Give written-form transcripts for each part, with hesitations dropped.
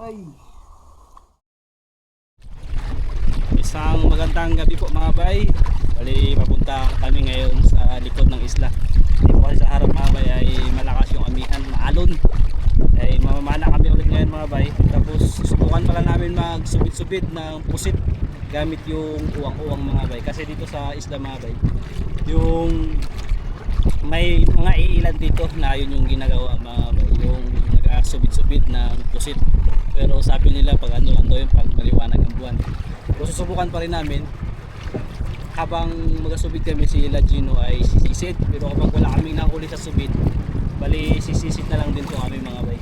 bay. Isang magandang gabi po mga bay. Bali papunta kami ngayon sa likod ng isla. Dito kasi sa harap mga bay ay malakas yung amihan, maalon. Ay mamamana kami ulit ngayon mga bay. Tapos susubukan pala namin magsubid-subid ng pusit gamit yung uwang-uwang mga bay. Kasi dito sa isla mga bay, yung may mga iilan dito na yun yung ginagawa mga bay, yung nagsubid-subid ng pusit. Pero sabi nila pag ano lang daw yun, pag maliwanag ang buwan. So susubukan pa rin namin. Habang magasubid kami, si Lagino ay sisisid. Pero kapag wala kaming nahuli sa subid, bali sisisid na lang din po kami mga bay.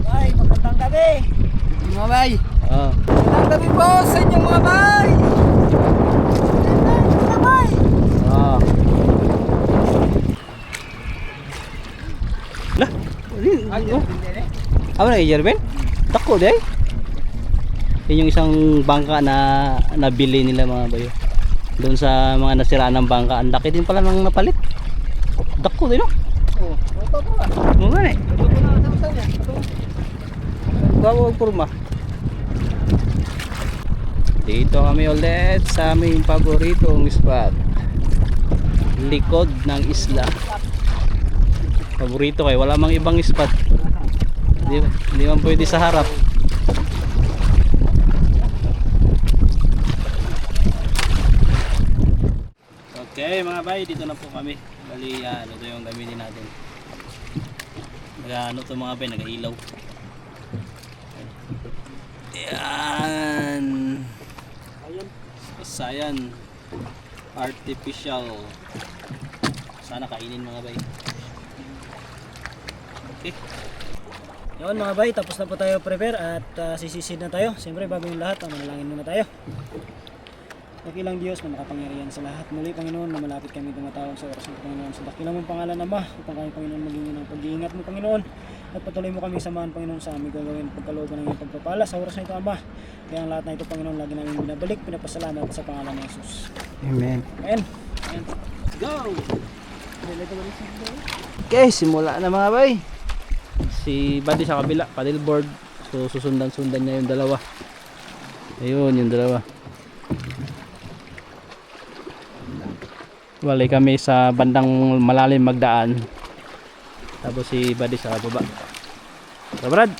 Bay, magandang gabi. Mga bay. Magandang gabi po sa inyo mga bay. Mga bay. Lah, apa na Jerben? Tako day. Yun yung isang bangka na nabili nila mga bayo. Doon sa mga nasiraan ng bangka, ang laki din pala ng napalit. Dako din no? Oh, ito po ba? Mga eh. Ito po na sa niya. Bago forma. Dito kami ulit sa aming paboritong spot. Likod ng isla. Paborito kayo, wala mang ibang spot. Hindi man pwede sa harap. Okay mga bay, dito na po kami. Bali ano to yung gamitin natin. Ano to mga bay, nag-ilaw. Yan. Sayan. Artificial. Sana kainin mga bay. Okay. Yun mga bay, tapos na po tayo prepare at sisisid na tayo. Siyempre bago yung lahat, manalangin muna tayo. Dakilang Diyos na makapangyarihan sa lahat. Muli Panginoon na malapit kami tumatawag sa oras ng Panginoon. Sa dakilang mong pangalan Ama, upang kami Panginoon maging ng pag-iingat mo Panginoon. At patuloy mo kami samahan Panginoon sa aming gagawin pagkalooban ng iyong pagpapala sa oras na ito Ama. Kaya ang lahat na ito Panginoon lagi namin binabalik, pinapasalamat sa pangalan ng Jesus. Amen. Amen. Amen. Go! Okay, simula na mga bay. Si Buddy sa kabila, paddleboard. So susundan-sundan niya yung dalawa. Ayun, yung dalawa. Wala kami sa bandang malalim magdaan. Tapos si Buddy sa baba. So Brad.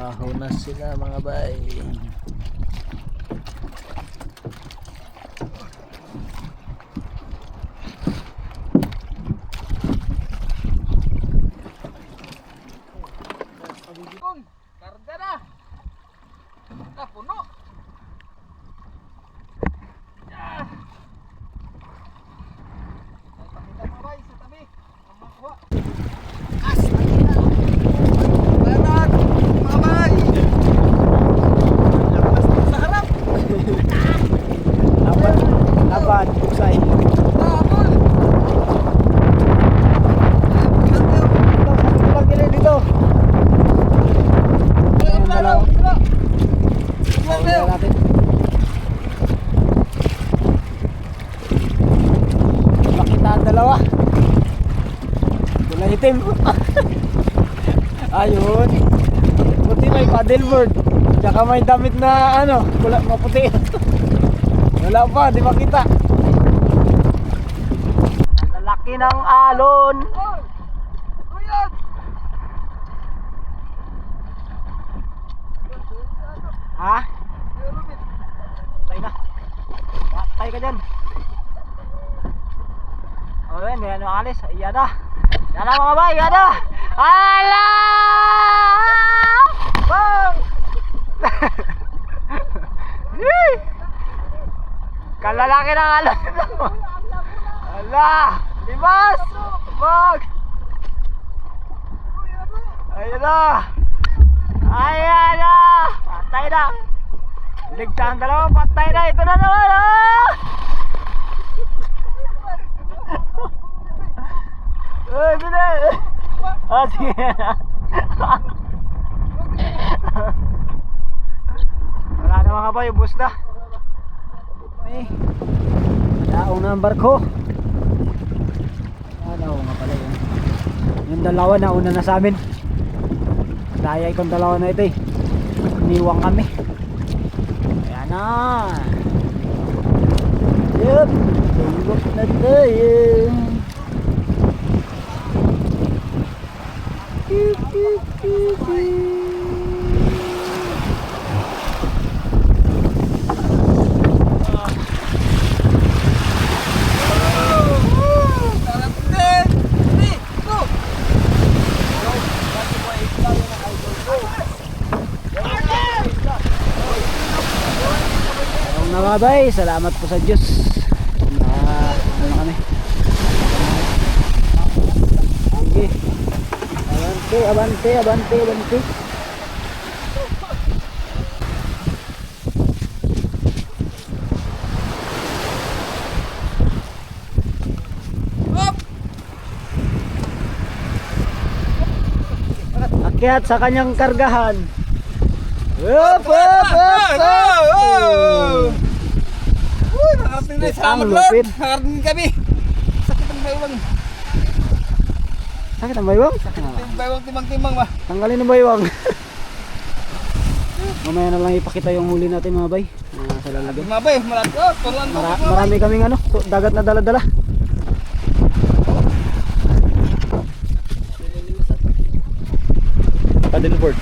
Aho na sila mga bay. Yun, karga na. Puno. Ah. Ay, pakita mga bay sa tabi. Ang makuha. Banat, mga bay. Lakas sa harap. Laban, buksay. Tabol. Dito. Ayan, dalawa. Huli natin. Makita ang dalawa. Kulay itim. Ayun. Puti may paddleboard. Tsaka may damit na ano, maputi. Wala pa, di makita. Ang lalaki ng alon. Ha? Patay na. Patay ka dyan. O yun, yan ang alis. Iyan na. Yan na mga bay, yan na. Ala! Bang! Kalalaki ng alon. Ala! Libas! Bag! Ayan na! Ayan na! Patay na! Ligtaan dalawa, patay na! Ito na naman! Ah! Uy, bili! Ah, sige na! Wala na mga bay, ubos na! Ay, daong na ang barko! Ano nga pala yun? Yung dalawa na una na sa amin. Daya ikong dalawa na ito eh. Iniwang kami. Ayan na. Yup. Tulog na tayo. Mga bay, salamat po sa Diyos na ano kami. Sige. Abante, abante, abante, abante. Akyat sa kanyang kargahan. Up, up, up, up. Salamat Ang Lord. lupit. Nakarating kami. Sakit ang baywang. Sakit ang baywang? Yung baywang timang-timang ba? Tanggalin ang baywang. Mamaya na lang ipakita yung huli natin mga bay. Sa lalagyan. Mga bay, marami. Oh, tulan to. Marami kaming ano, dagat na dala-dala. Paddleboard.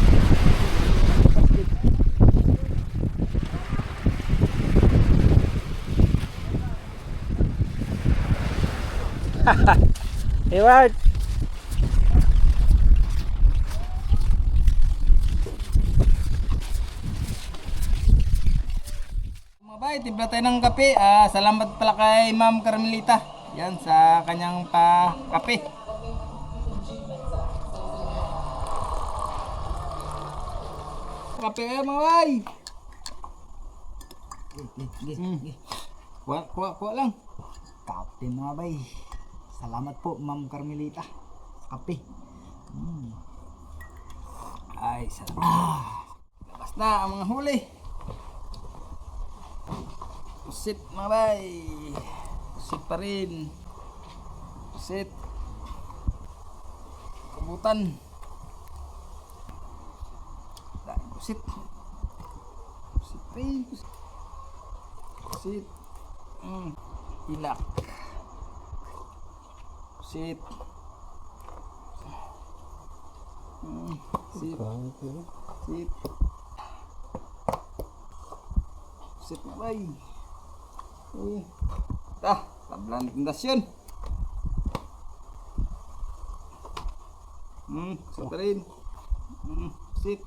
Ewart. Mga bay, timpla tayo ng kape. Salamat pala kay Ma'am Carmelita. Yan, sa kanyang pa-kape. Kape kayo mga bay. Kuha lang. Kape mga bay. Salamat po Ma'am Carmelita. Kape. Ay, salamat. Labas na ang mga huli. Pusit mga bay. Pusit pa rin. Pusit. Kabutan. Dahil pusit. Pusit pa rin. Pusit. Hilak. Pusit. Pusit. Pusit. Pusit na bay. Tablan ng tindasyon. Pusit pa rin. Sip.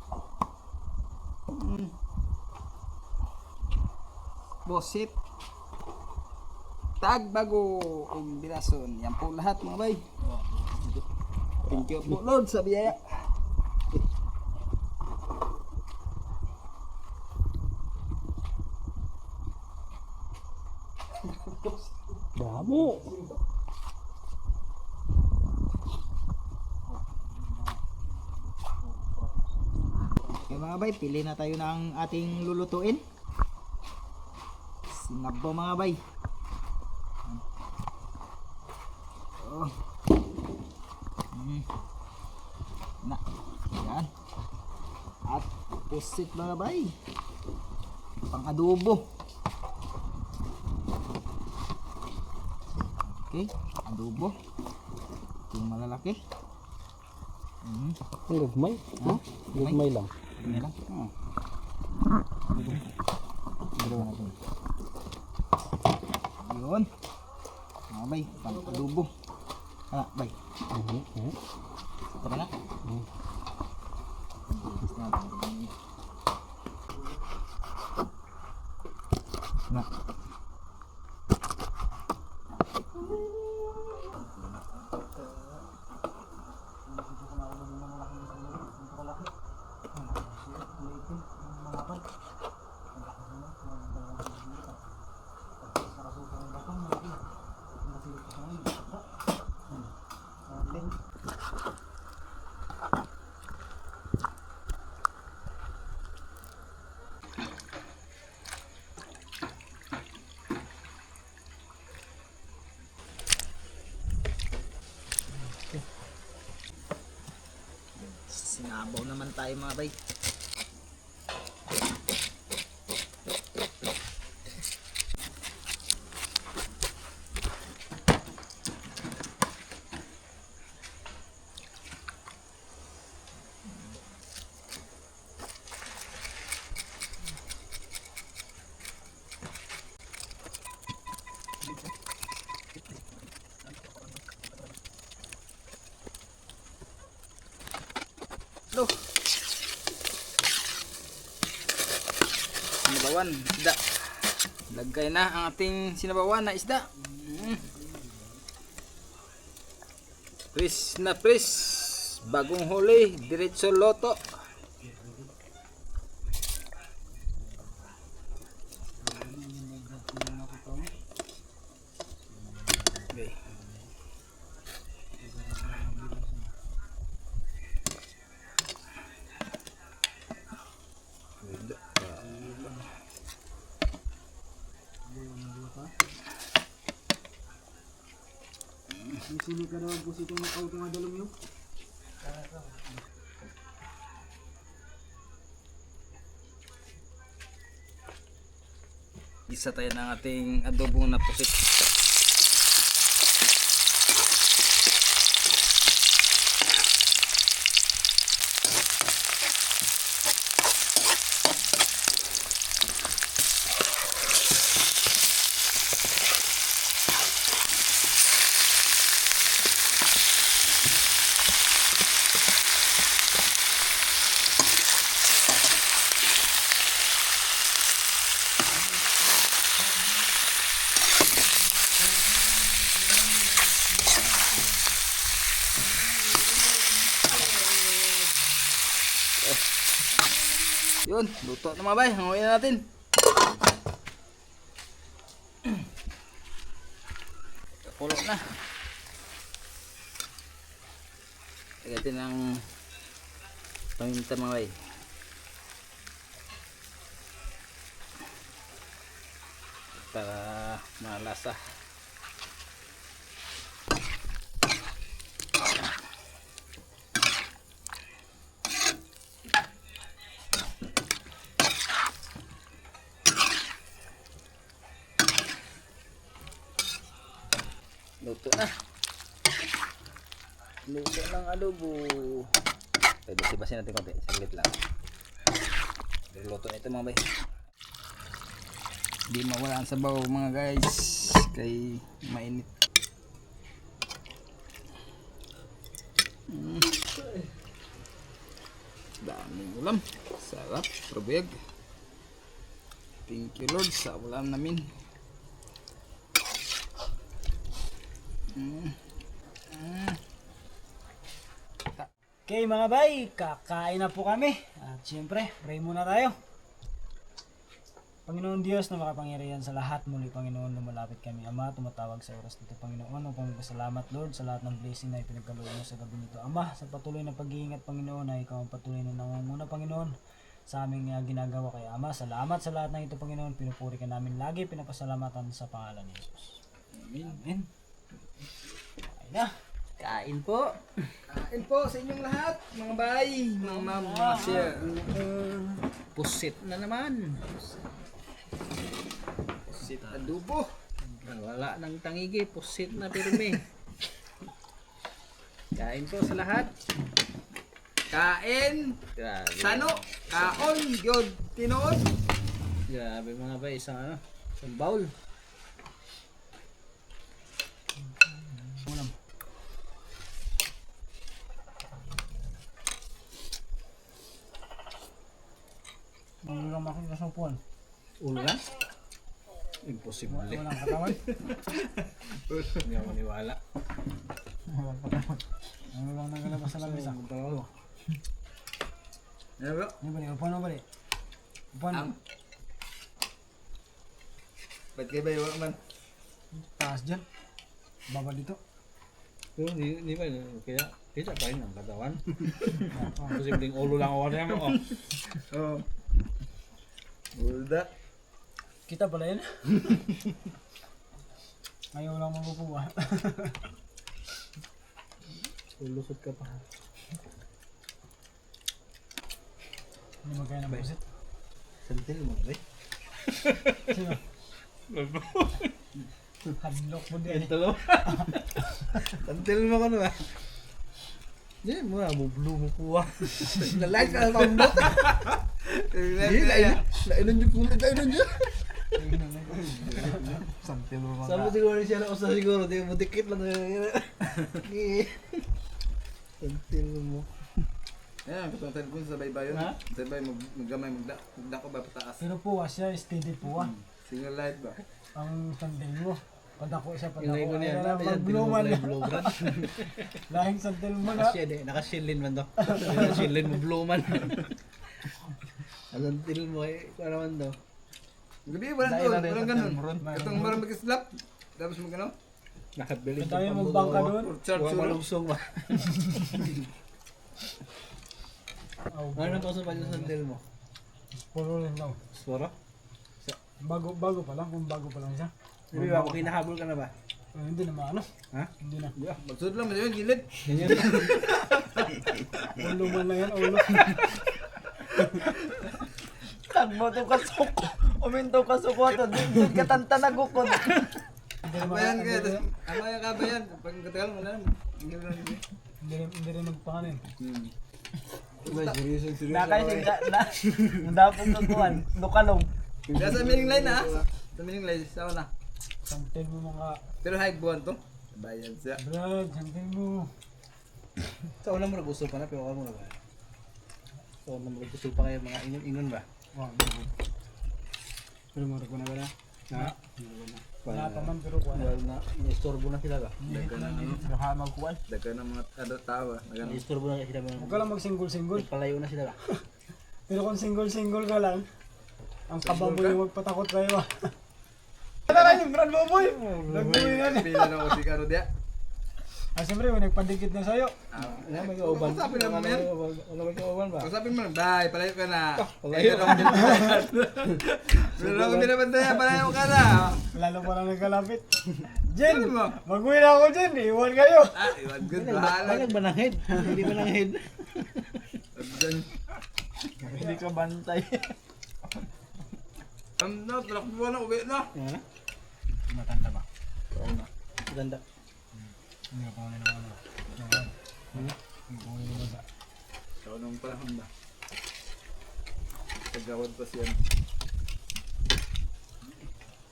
Bosip. Tagbago ug birason. Yan po lahat mga bay. Thank you po Lord sa biyaya. Damo. Okay mga bay, pili na tayo ng ating lulutuin. Sinabaw mga bay. Oh. Na, yan. At pusit mga bay. Pang adobo. Okay, adobo. Ito yung malalaki. Ang gagmay. Ha? Gagmay lang. Ini lang. Oh. Dalawa natin. Yun. Mga bay, pang adobo. Ano, bay? Tara na. Na. Sinabaw naman tayo mga bay. Loh. Sinabawan, isda. Lagay na ang ating sinabawan na isda. Pris na pris. Bagong huli, diretso loto. Okay. Sini ka naman po si itong auto nga dalom yun. Isa tayo ng ating adobo na pusit. Yun, luto na mga bay. Hanguin na natin. Kapulo na. Lagyan natin ng paminta mga bay. Para malasa. Luto na. Luto ng adobo. Pwede sibasin natin konti. Saglit lang. Luto na ito mga bay. Hindi mawala ang sabaw mga guys. Kay mainit. daming ulam. Sarap, probeg. Thank you Lord sa ulam namin. Okay mga bay, kakain na po kami. At siyempre, pray muna tayo. Panginoon Diyos na makapangyarihan sa lahat, muli Panginoon, lumalapit kami Ama, tumatawag sa oras nito Panginoon, upang magpasalamat Lord sa lahat ng blessing na ipinagkaloob mo sa gabi nito Ama, sa patuloy na pag-iingat Panginoon, na ikaw ang patuloy na nangunguna Panginoon sa aming ginagawa kay Ama. Salamat sa lahat ng ito Panginoon, pinupuri ka namin lagi, pinapasalamatan sa pangalan ni Jesus. Amen. Amen. Kain na. Kain po. Kain po sa inyong lahat, mga bay, mga ma'am, mga sir. Pusit na naman. Sit adobo. Wala nang tangigi. Pusit na pirme. Kain po sa lahat. Kain, Grabe. sano, kaon, yod, tinood. Grabe mga bay. Isang bowl. Ulam. Ulam ako sa sopuan. Ulan? Imposible. Walang katawan. Hindi ako maniwala. Walang katawan. Ano lang nagalabas sa lamesa? Ano bro? Ano ba upuan mo ba upuan mo. Ba't kayo ba yung man? Taas dyan. Baba dito. Pero hindi ba? Kaya kita pa rin ang katawan. Posibleng ulo lang ako niya mo. Oo. Bulda. Kita pala yun. Ngayon lang mapupuwa. Ulusot ka pa. Hindi magkaya ng pusit. Santil mo ba? Sino? Hadlock mo din. Ito lang. Santil mo ka na ba? Hindi mo na, bublo mo po ah. Nalike ka na pambot. Hindi, lainan nyo kung lainan nyo. Santil mo Saan mo siguro siya na usa siguro, di mo dikit lang. Santil mo. Ayan, katong telepon sa baybayon. Ha? Sabay maggamay, magda ko ba pataas. Pero puwa siya, steady puwa. Single light ba? Ang santil mo. Padako siya, Yung padako. ko niya, Ay, mag-bluman. blowbrand. Lahing santil mo na. Nakashilin man daw. Nakashilin mo, blow man. Santil mo eh, kung naman daw. Gabi, walang ganun. Katong marang mag-slap. Tapos mag-ano? Nakabilis Tayo magbangka doon. Charge Malusong ba? Oh, Ano pa sa santil mo? puro rin daw. Sporo? Bago pa lang, kung bago pa lang siya. Hindi ba, kinahabol ka na ba? Hindi na maano. Ha? Hindi na. Magsud lang, yun, gilid. Ganyan. Ulo man lang yan, ulo. Tagmo to kasuk. Uminto kasukot. Dito katanta nagukod. Hindi na Kabayan ma- kaya, amaya kabayan. Pag katagal mo lang, hindi rin magpanganin. Nakaisig na. Nadapong kakuan. Lukalong. Kaya sa mining line na, sa mining line, sawa na. Santil mo mga Pero high buwan to. Bayan siya. brad, santil mo. Sa unang mo nag-uso pa na, pero ako mo na ba? Sa unang mo nag-uso pa kayo mga ingon ba? Wow, pero marag ko na ba na? Ha? Wala pa man pero wala. Well, na-istorbo na sila ba? Baka magkuan. Dagan ng mga tawa. Na-istorbo na sila ba? Huwag ka lang mag-single-single. Palayo na sila ba? Pero kung single-single ka lang, ang kababoy yung magpatakot kayo ah. Tara yung brand mo boy. Nagbuhay na niya. Pila na ko si Karo dia. Ah, siyempre, may nagpadikit na sa'yo. Wala may kauban. Usapin lang mo yan. Wala may kauban ba? Usapin mo lang, bye, palayo ka na. palayo. Pero ako binabantayan, palayo ka na. Lalo pa lang nagkalapit. Jen, Ano mo? mag-uwi na ako Jen, iwan kayo. Ah, iwan good, bahala. Balag ba ng head? Hindi ba ng head? Hindi ka bantay. Ano, trakbo na, uwi na. Ano? Matanda ba? Oo na. Ganda. Hindi ka pa ulit naman. Hindi ka ulit naman sa... Ikaw nung panahon ba? Pagawad pa siya.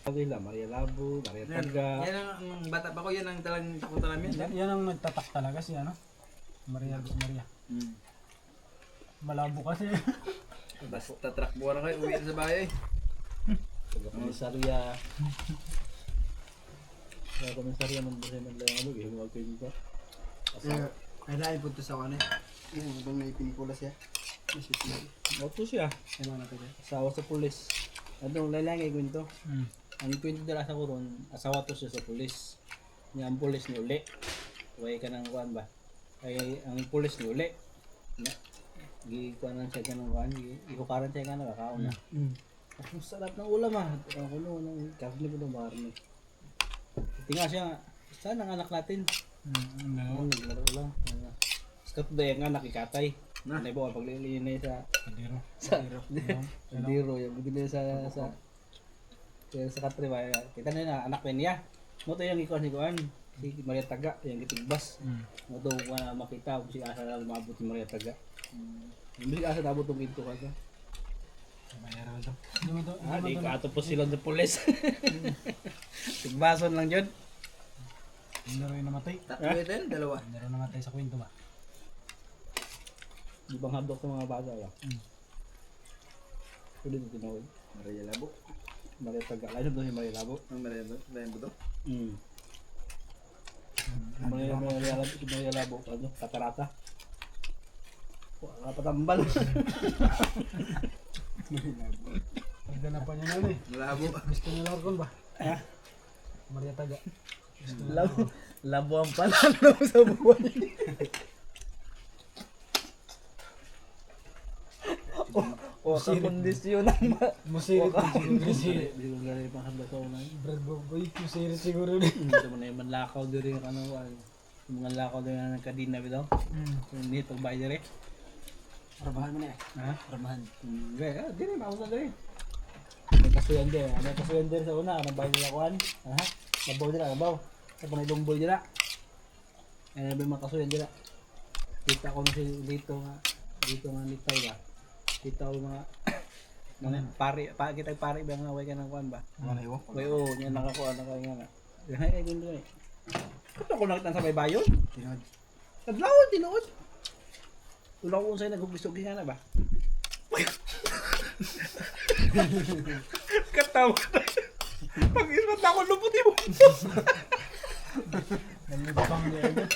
Pagila, Maria Labo, Maria Taga. Yan ang bata pa ko, yan ang talagang takutan namin. Yan ang nagtatak talaga si ano? Maria. Hmm. Malabo kasi. Basta truck buwan na kayo, uwi na sa bahay. Komisarya. Kaya komisarya man ba siya naglayang alog eh. Huwag kayo dito. Ay lain po ito sa kanin. Yung ibang may pinikula siya. Oto siya. Ano na pwede? Asawa sa pulis. Ano, lalangay kwento. Ang kwento nila sa kuron, asawa to siya sa pulis. Niya ang pulis ni uli. Huwag ka ng kuhan ba? Ay, ang pulis ni uli. Gikuhanan siya ka ng kuhan. Ikukaran siya ka na kakaon na. Ang sarap ng ulam ah. Ang kuno ng karne ko ng marne. Tingnan siya, saan ang anak natin? Ano, naglaro lang. Skat ba yung anak ikatay? Ano ba ang paglililinay sa Diro, yung bigyan sa katriba. Kita na yun, anak pa niya. Mo to yung ikuan si Kuan, si Maria Taga, yung gitigbas. Mo to makita kung si asa na lumabot si Maria Taga. Hindi asa nabot tong ginto ka. Di ka ato po sila sa pulis. Tigbason lang yun. Hindi rin namatay. Tatlo din, dalawa. Hindi rin namatay sa kwento ba? Di bang habdok sa mga bata ba? Pwede ito tinawag. Maria Labo. Maria Taga. Lain na si Maria Labo. Ang Maria Labo to? Maria Labo. Ano? Katarata. Wala patambal. Pagdana pa niya nun eh. Labo. Gusto niya largon ba? Maria Taga. Labo ang panalo sa buwan. O sa kondisyon ng Musirit din siguro. Di ko gano'n pang habdok sa una. Brad Boy, musirit siguro din. Hindi mo na yung manlakaw din yung ano. Yung mga lakaw din na nagkadina bitaw. Hindi pagbay dire. Arabahan mo na eh. Ha? Arabahan. Hindi, di rin ako sa dire. May kasuyan din. May kasuyan din sa una. Anong bahay nila kuhan? Ha? Labaw nila, labaw. Sa panay boy nila. Ano ba yung mga kasuyan nila? Kita ko na si dito nga nitay ba? Kita ko mga pari, kita pari ba nga way ka ng kuhan ba? Ano yun? Way oo, yan nakakuha na kayo nga. Ay, gundo eh. Kung ako nakita sa baybayon? Tinod. Naglawan, tinuod. Wala ko kung sa'yo naghugisog nga na ba? Katawa na. Pag-ismat ako, luputi mo. Nalibang niya agad.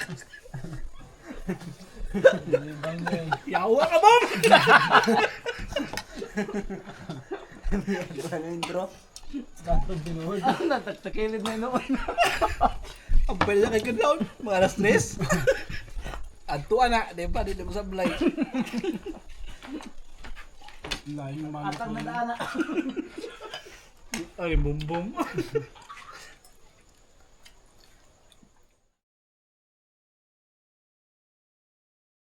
Nalibang niya eh. Yawa ka ba? Ano intro? Katong tinuod. Natagtakilid na noon. Ang pwede na kay Kadlaon. Mga alas 3. Adtuan na. Di ba? Dito mo sa blay. Lain yung mga Atang na daan na. Ay, bumbum.